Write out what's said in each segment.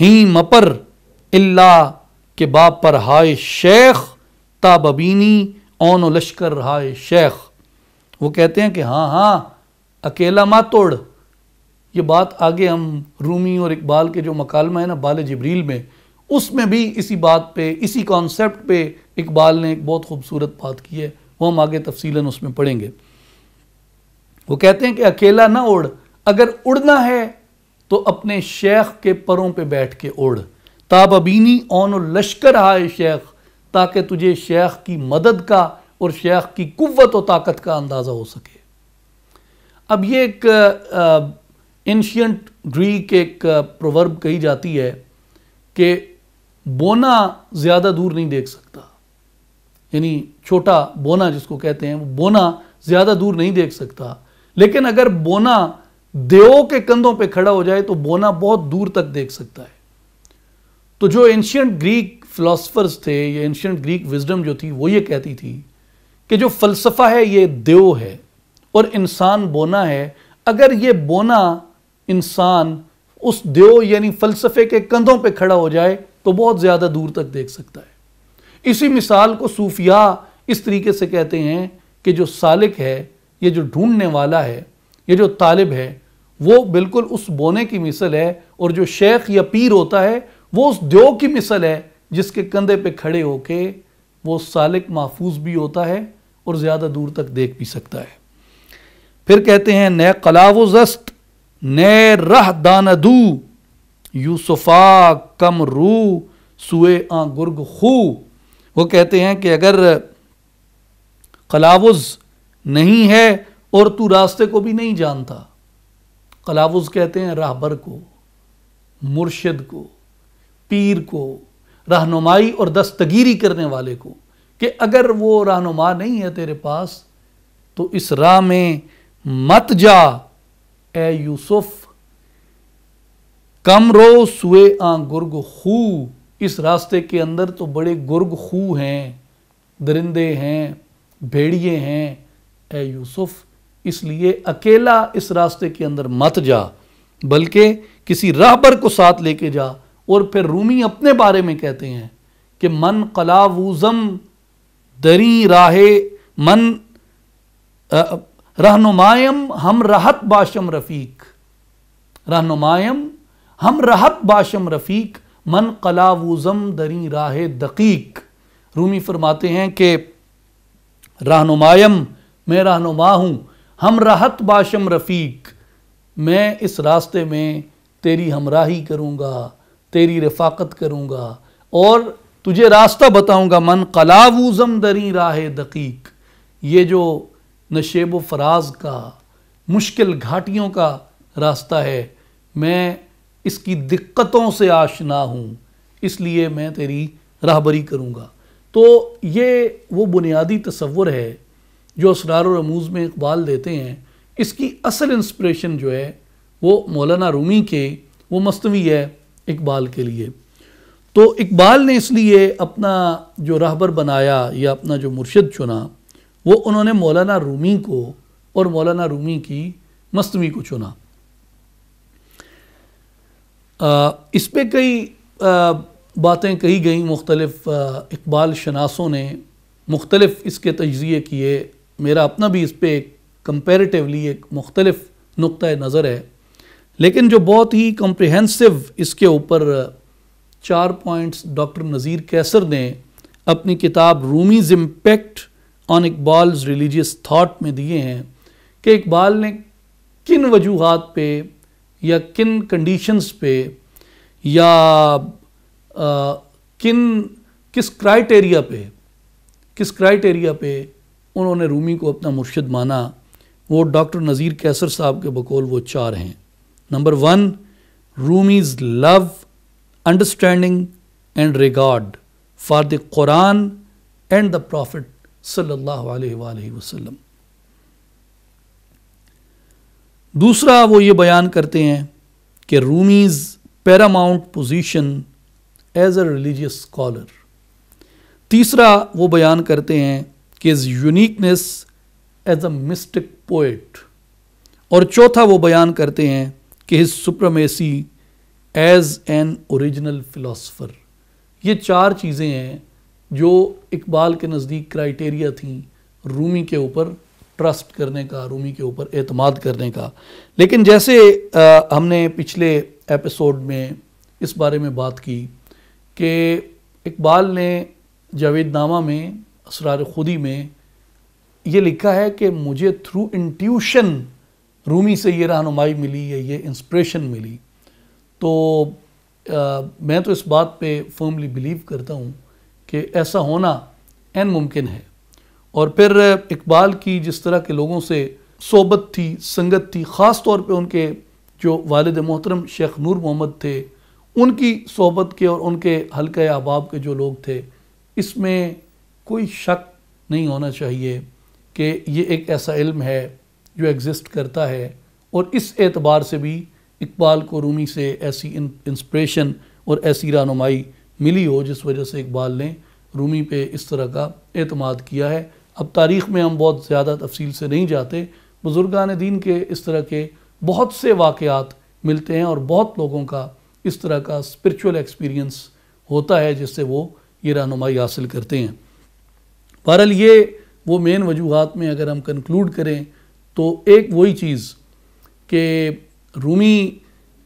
ہی مپر اللہ کے باپ پر ہائے شیخ تاببینی اون و لشکر ہائے شیخ. وہ کہتے ہیں کہ ہاں اکیلا مت توڑ. یہ بات آگے ہم رومی اور اقبال کے جو مکالمہ ہے نا بال جبریل میں، اس میں بھی اسی بات پہ، اسی کانسیپٹ پہ اقبال نے ایک بہت خوبصورت بات کی ہے، وہ ہم آگے تفصیلاً اس میں پڑھیں گے. وہ کہتے ہیں کہ اکیلا نہ اڑ، اگر اڑنا ہے تو اپنے شیخ کے پروں پہ بیٹھ کے اڑ. تاببینی اون و لشکر ہائے شیخ، تاکہ تجھے شیخ کی مدد کا اور شیخ کی قوت و طاقت کا اندازہ ہو سکے. اب یہ ایک اینشینٹ گریک ایک پروورب کہی جاتی ہے کہ بونا زیادہ دور نہیں دیکھ سکتا، یعنی چھوٹا بونا جس کو کہتے ہیں، وہ بونا زیادہ دور نہیں دیکھ سکتا، لیکن اگر بونا دیو کے کندھوں پہ کھڑا ہو جائے تو بونا بہت دور تک دیکھ سکتا ہے. تو جو اینشینٹ گریک فلاسفرز تھے یا اینشینٹ گریک وزڈم جو تھی وہ یہ کہتی تھی کہ جو فلسفہ ہے یہ دیو ہے اور انسان بونا ہے. اگر یہ بونا انسان اس دیو یعنی فلسفے کے کندھوں پہ کھڑا ہو جائے تو بہت زیادہ دور تک دیکھ سکتا ہے. اسی مثال کو صوفیاء اس طریقے سے کہتے ہیں کہ جو سالک ہے، یہ جو ڈھونڈنے والا ہے، یہ جو طالب ہے، وہ بالکل اس بونے کی مثل ہے، اور جو شیخ یا پیر ہوتا ہے وہ اس دیو کی مثل ہے جس کے کندھے پہ کھڑے ہو کے وہ سالک محفوظ بھی ہوتا ہے اور زیادہ دور تک دیکھ بھی سکتا ہے. پھر کہتے ہیں نئے قلاوز است نئے رہ داندو یوسفا کم رو سوئے آن گرگ خو. وہ کہتے ہیں کہ اگر قلاوز نہیں ہے اور تو راستے کو بھی نہیں جانتا، قلاوز کہتے ہیں راہبر کو، مرشد کو، پیر کو، رہنمائی اور دستگیری کرنے والے کو، کہ اگر وہ رہنما نہیں ہے تیرے پاس تو اس راہ میں مت جا اے یوسف. کم رو سوئے آن گرگ خو، اس راستے کے اندر تو بڑے گرگ خو ہیں، درندے ہیں، بھیڑیے ہیں اے یوسف، اس لیے اکیلا اس راستے کے اندر مت جا بلکہ کسی راہبر کو ساتھ لے کے جا. اور پھر رومی اپنے بارے میں کہتے ہیں کہ من قلاوزم دری راہے من رہنمائم ہم راحت باشم رفیق، رہنمائم ہم راحت باشم رفیق من قلاوزم دری راہ دقیق. رومی فرماتے ہیں کہ رہنمائم میں رہنما ہوں، ہم راحت باشم رفیق میں اس راستے میں تیری ہمراہی کروں گا، تیری رفاقت کروں گا اور تجھے راستہ بتاؤں گا. من قلاوزم دری راہ دقیق، یہ جو نشیب و فراز کا مشکل گھاٹیوں کا راستہ ہے، میں اس کی دقتوں سے آشنا ہوں، اس لیے میں تیری راہبری کروں گا. تو یہ وہ بنیادی تصور ہے جو اسرار و رموز میں اقبال دیتے ہیں. اس کی اصل انسپریشن جو ہے وہ مولانا رومی کے وہ مثنوی ہے اقبال کے لیے. تو اقبال نے اس لیے اپنا جو راہبر بنایا یا اپنا جو مرشد چنا وہ انہوں نے مولانا رومی کو اور مولانا رومی کی مثنوی کو چنا. اس پہ کئی باتیں کہی گئیں، مختلف اقبال شناسوں نے مختلف اس کے تجزیے کیے. میرا اپنا بھی اس پہ کمپیریٹیولی ایک مختلف نقطہ نظر ہے، لیکن جو بہت ہی کمپریہنسو اس کے اوپر 4 پوائنٹس ڈاکٹر نذیر کیسر نے اپنی کتاب رومیز امپیکٹ آن اقبالز ریلیجیس تھاٹ میں دیے ہیں کہ اقبال نے کن وجوہات پہ یا کن کنڈیشنز پہ یا کس کرائٹیریا پہ انہوں نے رومی کو اپنا مرشد مانا. وہ ڈاکٹر نذیر کیسر صاحب کے بقول وہ 4 ہیں. Number 1، Rumi's love, understanding and regard for the Quran and the prophet صلی اللہ علیہ وآلہ وسلم. دوسرا وہ یہ بیان کرتے ہیں کہ Rumi's paramount position as a religious scholar. تیسرا وہ بیان کرتے ہیں کہ his uniqueness as a mystic poet. اور چوتھا وہ بیان کرتے ہیں کہ his supremacy as an original philosopher. یہ 4 چیزیں ہیں جو اقبال کے نزدیک کرائیٹیریا تھیں رومی کے اوپر ٹرسٹ کرنے کا، رومی کے اوپر اعتماد کرنے کا. لیکن جیسے ہم نے پچھلے ایپیسوڈ میں اس بارے میں بات کی کہ اقبال نے جاوید نامہ میں اسرار خودی میں یہ لکھا ہے کہ مجھے تھرو انٹیوشن رومی سے یہ رہنمائی ملی یا یہ انسپریشن ملی. تو میں تو اس بات پہ فرملی بلیو کرتا ہوں کہ ایسا ہونا عین ممکن ہے. اور پھر اقبال کی جس طرح کے لوگوں سے صحبت تھی، سنگت تھی، خاص طور پہ ان کے جو والد محترم شیخ نور محمد تھے، ان کی صحبت کے اور ان کے حلقہ احباب کے جو لوگ تھے، اس میں کوئی شک نہیں ہونا چاہیے کہ یہ ایک ایسا علم ہے جو ایگزسٹ کرتا ہے. اور اس اعتبار سے بھی اقبال کو رومی سے ایسی انسپریشن اور ایسی رہنمائی ملی ہو جس وجہ سے اقبال نے رومی پہ اس طرح کا اعتماد کیا ہے. اب تاریخ میں ہم بہت زیادہ تفصیل سے نہیں جاتے، بزرگان دین کے اس طرح کے بہت سے واقعات ملتے ہیں اور بہت لوگوں کا اس طرح کا اسپرچول ایکسپیرینس ہوتا ہے جس سے وہ یہ رہنمائی حاصل کرتے ہیں. بہرحال یہ وہ مین وجوہات میں اگر ہم کنکلوڈ کریں تو ایک وہی چیز کہ رومی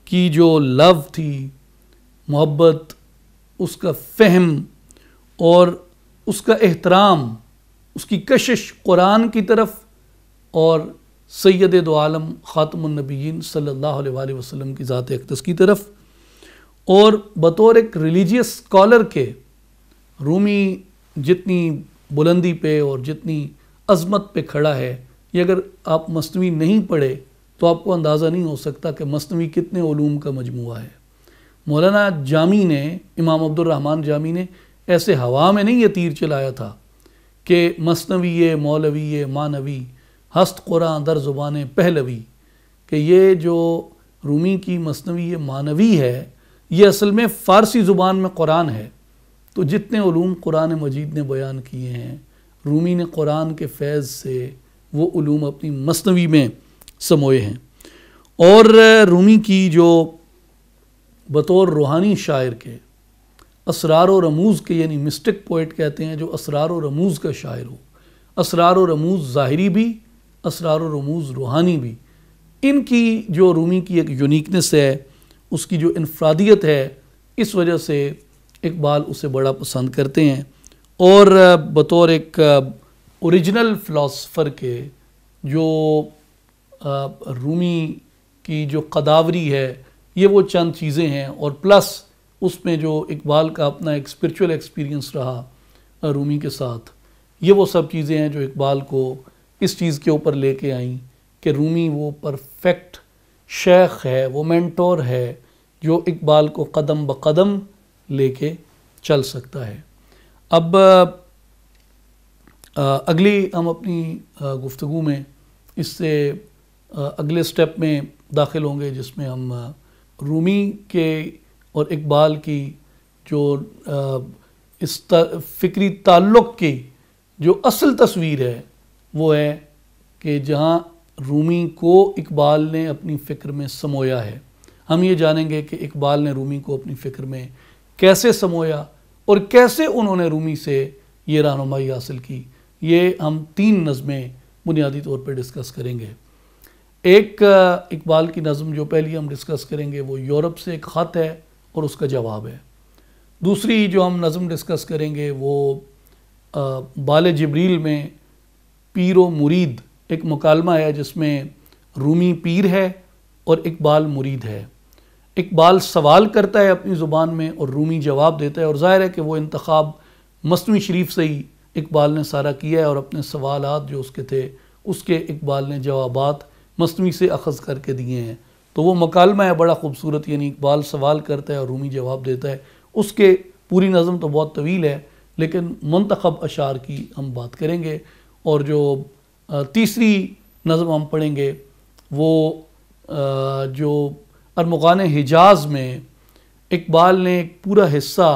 کی جو لو تھی، محبت، اس کا فہم اور اس کا احترام، اس کی کشش قرآن کی طرف اور سید دو عالم خاتم النبیین صلی اللہ علیہ وآلہ وسلم کی ذات اقدس کی طرف، اور بطور ایک ریلیجیس اسکالر کے رومی جتنی بلندی پہ اور جتنی عظمت پہ کھڑا ہے، یہ اگر آپ مثنوی نہیں پڑھے تو آپ کو اندازہ نہیں ہو سکتا کہ مثنوی کتنے علوم کا مجموعہ ہے. مولانا جامی نے، امام عبد الرحمن جامی نے ایسے ہوا میں نہیں یہ تیر چلایا تھا کہ مثنوی مولوی مانوی ہست قرآن در زبان پہلوی، کہ یہ جو رومی کی مثنوی مانوی ہے یہ اصل میں فارسی زبان میں قرآن ہے. تو جتنے علوم قرآن مجید نے بیان کیے ہیں، رومی نے قرآن کے فیض سے وہ علوم اپنی مثنوی میں سموئے ہیں. اور رومی کی جو بطور روحانی شاعر کے اسرار و رموز کے، یعنی مسٹک پوئٹ کہتے ہیں جو اسرار و رموز کا شاعر ہو، اسرار و رموز ظاہری بھی، اسرار و رموز روحانی بھی، ان کی جو رومی کی ایک یونیکنس ہے، اس کی جو انفرادیت ہے، اس وجہ سے اقبال اسے بڑا پسند کرتے ہیں. اور بطور ایک اوریجنل فلاسفر کے جو رومی کی جو قداوری ہے، یہ وہ چند چیزیں ہیں. اور پلس اس میں جو اقبال کا اپنا ایک اسپرچول ایکسپیرینس رہا رومی کے ساتھ، یہ وہ سب چیزیں ہیں جو اقبال کو اس چیز کے اوپر لے کے آئیں کہ رومی وہ پرفیکٹ شیخ ہے، وہ مینٹور ہے جو اقبال کو قدم بقدم لے کے چل سکتا ہے. اب اگلی ہم اپنی گفتگو میں اس سے اگلے سٹیپ میں داخل ہوں گے جس میں ہم رومی کے اور اقبال کی جو اس فکری تعلق کی جو اصل تصویر ہے وہ ہے کہ جہاں رومی کو اقبال نے اپنی فکر میں سمویا ہے. ہم یہ جانیں گے کہ اقبال نے رومی کو اپنی فکر میں کیسے سمویا اور کیسے انہوں نے رومی سے یہ رہنمائی حاصل کی. یہ ہم 3 نظمیں بنیادی طور پہ ڈسکس کریں گے. ایک اقبال کی نظم جو پہلی ہم ڈسکس کریں گے وہ یورپ سے ایک خط ہے اور اس کا جواب ہے. دوسری جو ہم نظم ڈسکس کریں گے وہ بال جبریل میں پیر و مرید ایک مکالمہ ہے جس میں رومی پیر ہے اور اقبال مرید ہے. اقبال سوال کرتا ہے اپنی زبان میں اور رومی جواب دیتا ہے، اور ظاہر ہے کہ وہ انتخاب مثنوی شریف سے ہی اقبال نے سارا کیا ہے اور اپنے سوالات جو اس کے تھے اس کے اقبال نے جوابات مثنوی سے اخذ کر کے دیے ہیں. تو وہ مکالمہ ہے بڑا خوبصورت، یعنی اقبال سوال کرتا ہے اور رومی جواب دیتا ہے. اس کے پوری نظم تو بہت طویل ہے لیکن منتخب اشعار کی ہم بات کریں گے. اور جو تیسری نظم ہم پڑھیں گے وہ جو ارمغان حجاز میں اقبال نے ایک پورا حصہ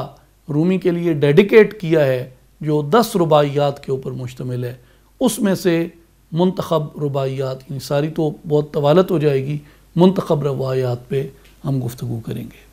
رومی کے لیے ڈیڈیکیٹ کیا ہے جو 10 رباعیات کے اوپر مشتمل ہے. اس میں سے منتخب رباعیات، یعنی ساری تو بہت طوالت ہو جائے گی، منتخب رباعیات پہ ہم گفتگو کریں گے.